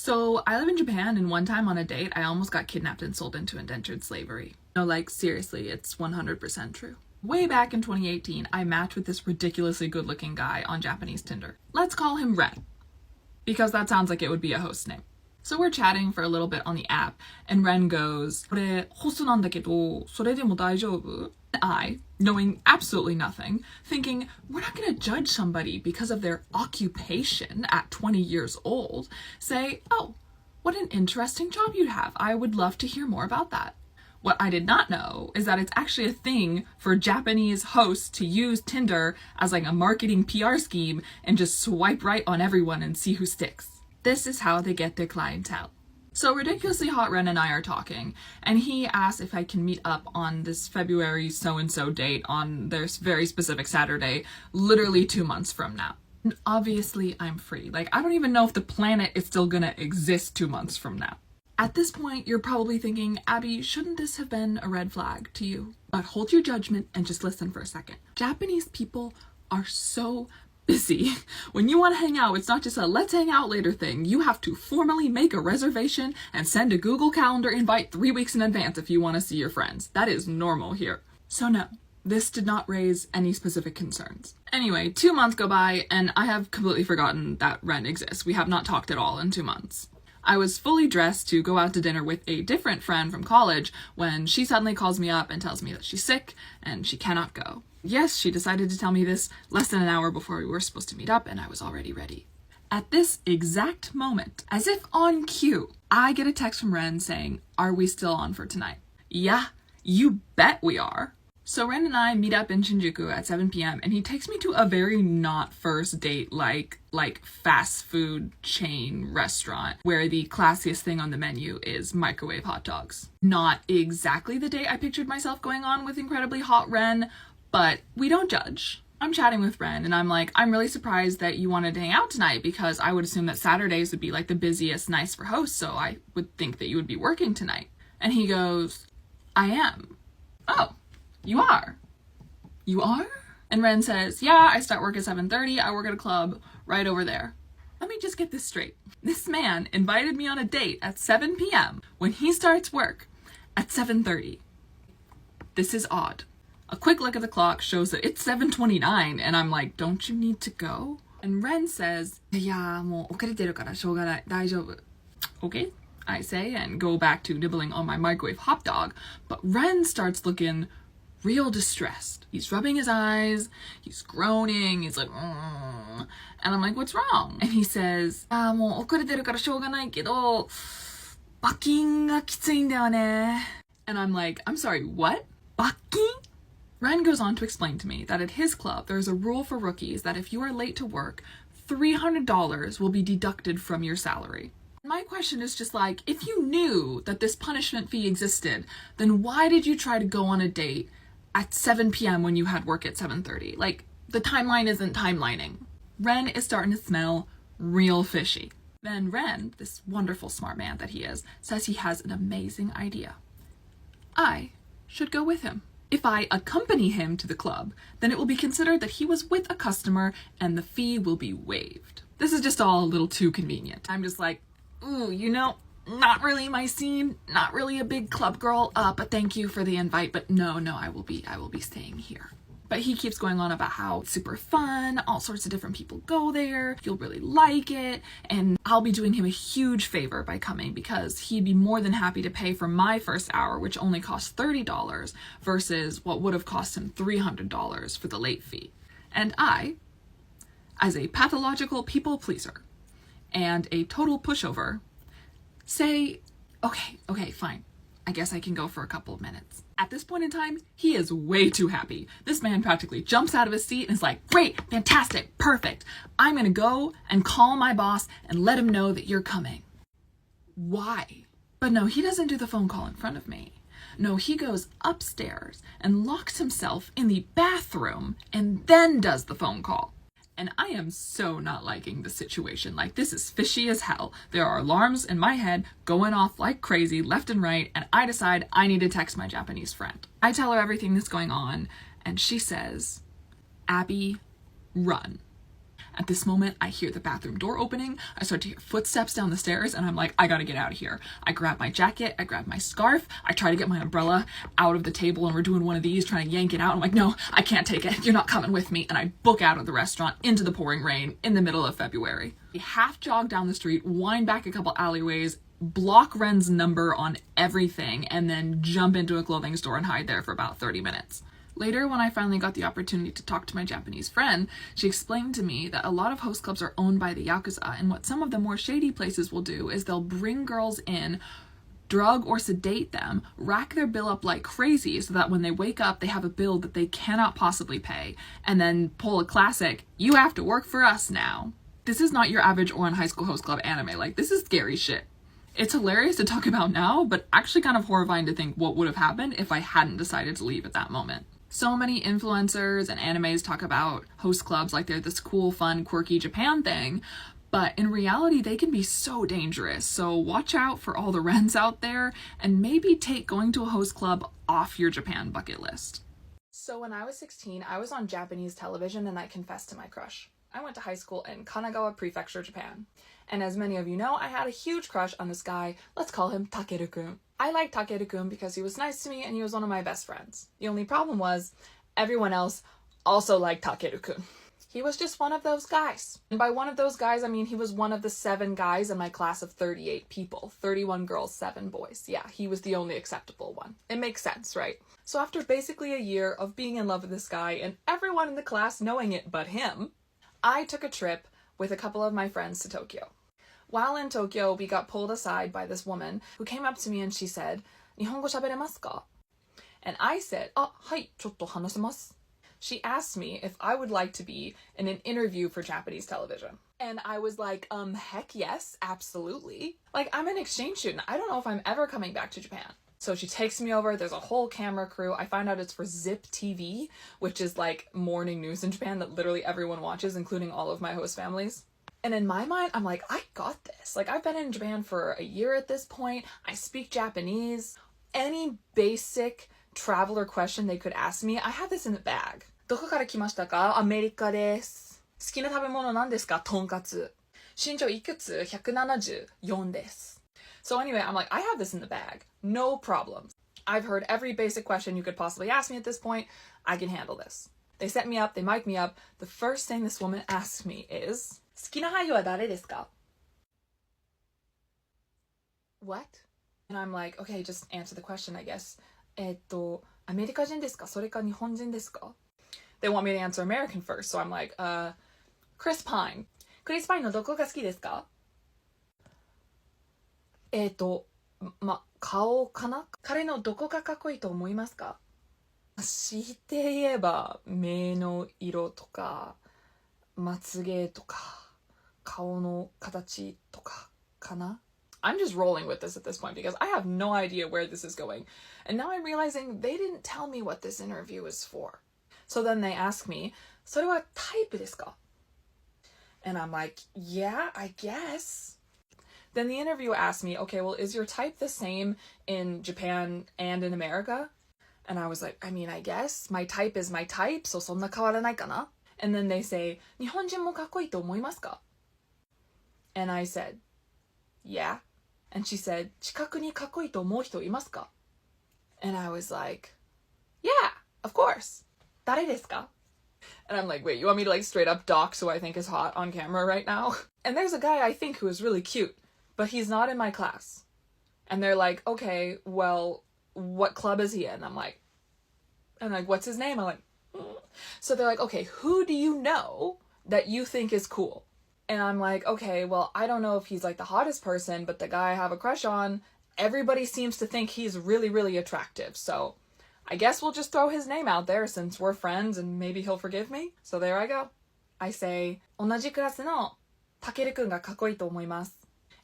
So I live in Japan, and one time on a date, I almost got kidnapped and sold into indentured slavery. No, like, seriously, it's 100% true. Way back in 2018, I matched with this ridiculously good-looking guy on Japanese Tinder. Let's call him Ren, because that sounds like it would be a host name. So we're chatting for a little bit on the app, and Ren goes, これ、ホストなんだけど、それでも大丈夫? I, knowing absolutely nothing, thinking we're not going to judge somebody because of their occupation at 20 years old, say, oh, what an interesting job you'd have. I would love to hear more about that. What I did not know is that it's actually a thing for Japanese hosts to use Tinder as like a marketing PR scheme and just swipe right on everyone and see who sticks. This is how they get their clientele. So Ridiculously Hot Ren and I are talking, and he asks if I can meet up on this February so-and-so date on their very specific Saturday, literally 2 months from now. And obviously I'm free. Like, I don't even know if the planet is still gonna exist 2 months from now. At this point, you're probably thinking, Abby, shouldn't this have been a red flag to you? But hold your judgment and just listen for a second. Japanese people are so busy. When you want to hang out, it's not just a let's hang out later thing. You have to formally make a reservation and send a Google Calendar invite 3 weeks in advance if you want to see your friends. That is normal here. So no, this did not raise any specific concerns. Anyway, 2 months go by and I have completely forgotten that Ren exists. We have not talked at all in 2 months. I was fully dressed to go out to dinner with a different friend from college when she suddenly calls me up and tells me that she's sick and she cannot go. Yes, she decided to tell me this less than an hour before we were supposed to meet up, and I was already ready. At this exact moment, as if on cue, I get a text from Ren saying, "Are we still on for tonight?" Yeah, you bet we are. So Ren and I meet up in Shinjuku at 7 p.m. and he takes me to a very not first date like fast food chain restaurant where the classiest thing on the menu is microwave hot dogs. Not exactly the date I pictured myself going on with incredibly hot Ren, but we don't judge. I'm chatting with Ren and I'm like, I'm really surprised that you wanted to hang out tonight because I would assume that Saturdays would be like the busiest nights for hosts, so I would think that you would be working tonight. And he goes, I am. Oh, you are? You are? And Ren says, yeah, I start work at 7:30. I work at a club right over there. Let me just get this straight. This man invited me on a date at 7 p.m. when he starts work at 7:30. This is odd. A quick look at the clock shows that it's 7:29 and I'm like, don't you need to go? And Ren says, いや、もう遅れてるからしょうがない。大丈夫. Okay, I say and go back to nibbling on my microwave hot dog, but Ren starts looking real distressed. He's rubbing his eyes, he's groaning, he's like, and I'm like, what's wrong? And he says, もう遅れてるからしょうがないけど、罰金がきついんだよね. And I'm like, I'm sorry, what? 罰金? Ren goes on to explain to me that at his club, there's a rule for rookies that if you are late to work, $300 will be deducted from your salary. My question is just like, if you knew that this punishment fee existed, then why did you try to go on a date at 7 p.m. when you had work at 7:30? Like, the timeline isn't timelining. Ren is starting to smell real fishy. Then Ren, this wonderful smart man that he is, says he has an amazing idea. I should go with him. If I accompany him to the club, then it will be considered that he was with a customer and the fee will be waived. This is just all a little too convenient. I'm just like, ooh, you know, not really my scene, not really a big club girl, but thank you for the invite, but no, I will be staying here. But he keeps going on about how it's super fun, all sorts of different people go there, you'll really like it, and I'll be doing him a huge favor by coming because he'd be more than happy to pay for my first hour, which only costs $30, versus what would have cost him $300 for the late fee. And I, as a pathological people pleaser and a total pushover, say, okay, fine. I guess I can go for a couple of minutes. At this point in time, he is way too happy. This man practically jumps out of his seat and is like, great, fantastic, perfect. I'm gonna go and call my boss and let him know that you're coming. Why? But no, he doesn't do the phone call in front of me. No, he goes upstairs and locks himself in the bathroom and then does the phone call. And I am so not liking the situation. Like, this is fishy as hell. There are alarms in my head going off like crazy left and right, and I decide I need to text my Japanese friend. I tell her everything that's going on, and she says, Abby, run. At this moment, I hear the bathroom door opening. I start to hear footsteps down the stairs, and I'm like, I gotta get out of here. I grab my jacket, I grab my scarf, I try to get my umbrella out of the table, and we're doing one of these, trying to yank it out. I'm like, no, I can't take it. You're not coming with me. And I book out of the restaurant into the pouring rain in the middle of February. We half jog down the street, wind back a couple alleyways, block Ren's number on everything, and then jump into a clothing store and hide there for about 30 minutes. Later, when I finally got the opportunity to talk to my Japanese friend, she explained to me that a lot of host clubs are owned by the Yakuza, and what some of the more shady places will do is they'll bring girls in, drug or sedate them, rack their bill up like crazy so that when they wake up, they have a bill that they cannot possibly pay, and then pull a classic, "You have to work for us now." This is not your average Ouran High School Host Club anime. Like, this is scary shit. It's hilarious to talk about now, but actually kind of horrifying to think what would have happened if I hadn't decided to leave at that moment. So many influencers and animes talk about host clubs like they're this cool, fun, quirky Japan thing, but in reality, they can be so dangerous. So watch out for all the Rens out there, and maybe take going to a host club off your Japan bucket list. So when I was 16, I was on Japanese television and I confessed to my crush. I went to high school in Kanagawa Prefecture, Japan. And as many of you know, I had a huge crush on this guy. Let's call him Takeru-kun. I liked Takeru-kun because he was nice to me and he was one of my best friends. The only problem was everyone else also liked Takeru-kun. He was just one of those guys. And by one of those guys, I mean he was one of the 7 guys in my class of 38 people. 31 girls, 7 boys. Yeah, he was the only acceptable one. It makes sense, right? So after basically a year of being in love with this guy and everyone in the class knowing it but him, I took a trip with a couple of my friends to Tokyo. While in Tokyo, we got pulled aside by this woman who came up to me and she said, "Nihongo shaberemasu ka?" And I said, "Hai, chotto hanasemasu." She asked me if I would like to be in an interview for Japanese television. And I was like, heck yes, absolutely. Like, I'm an exchange student. I don't know if I'm ever coming back to Japan. So she takes me over, there's a whole camera crew. I find out it's for Zip TV, which is like morning news in Japan that literally everyone watches, including all of my host families. And in my mind, I'm like, I got this. Like, I've been in Japan for a year at this point. I speak Japanese. Any basic traveler question they could ask me, I have this in the bag. どこから来ましたか? アメリカです。好きな食べ物なんですか? とんかつ。身長いくつ? 174です。So anyway, I'm like, I have this in the bag. No problems. I've heard every basic question you could possibly ask me at this point. I can handle this. They set me up, they mic me up. The first thing this woman asks me is, 好きな俳優は誰ですか? What? And I'm like, okay, just answer the question, I guess. アメリカ人ですか? それか日本人ですか? They want me to answer American first, so I'm like, Chris Pine. Chris Pine のどこが好きですか? 顔かな? 彼のどこがかっこいいと思いますか? 強いて言えば目の色とかまつげとか顔の形とかかな? I'm just rolling with this at this point because I have no idea where this is going. And now I'm realizing they didn't tell me what this interview is for. So then they ask me, それはタイプですか? And I'm like, yeah, I guess. Then the interviewer asked me, okay, well, is your type the same in Japan and in America? And I was like, I mean, I guess. My type is my type, so そんな変わらないかな? And then they say, 日本人もかっこいいと思いますか? And I said, yeah. And she said, 近くにかっこいいと思う人いますか? And I was like, yeah, of course. 誰ですか? And I'm like, wait, you want me to like straight up dox who I think is hot on camera right now? And there's a guy I think who is really cute, but he's not in my class. And they're like, okay, well, what club is he in? I'm like, what's his name? I'm like, So they're like, okay, who do you know that you think is cool? And I'm like, okay, well, I don't know if he's like the hottest person, but the guy I have a crush on, everybody seems to think he's really, really attractive. So I guess we'll just throw his name out there since we're friends and maybe he'll forgive me. So there I go. I say, 同じクラスのタケルくんがかっこいいと思います.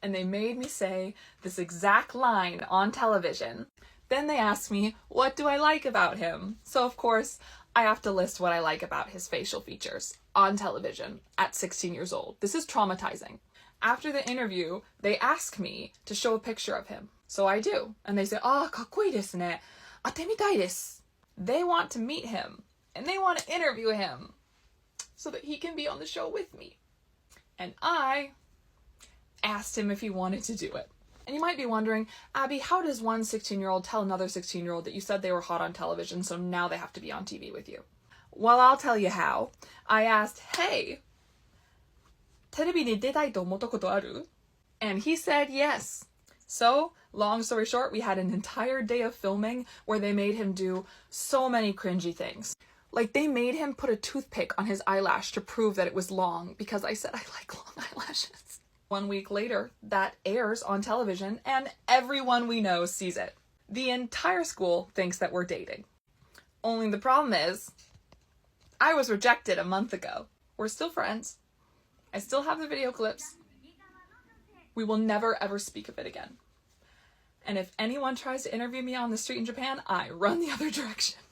And they made me say this exact line on television. Then they asked me, what do I like about him? So of course, I have to list what I like about his facial features on television at 16 years old. This is traumatizing. After the interview, they ask me to show a picture of him. So I do. And they say, かっこいいですね. 会ってみたいです. They want to meet him. And they want to interview him. so that he can be on the show with me. And I asked him if he wanted to do it. And you might be wondering, Abby, how does one 16-year-old tell another 16-year-old that you said they were hot on television, so now they have to be on TV with you? Well, I'll tell you how. I asked, hey, テレビに出たいと思ったことある? And he said yes. So, long story short, we had an entire day of filming where they made him do so many cringy things. Like, they made him put a toothpick on his eyelash to prove that it was long because I said I like long eyelashes. 1 week later, that airs on television and everyone we know sees it. The entire school thinks that we're dating. Only the problem is, I was rejected a month ago. We're still friends. I still have the video clips. We will never ever speak of it again. And if anyone tries to interview me on the street in Japan, I run the other direction.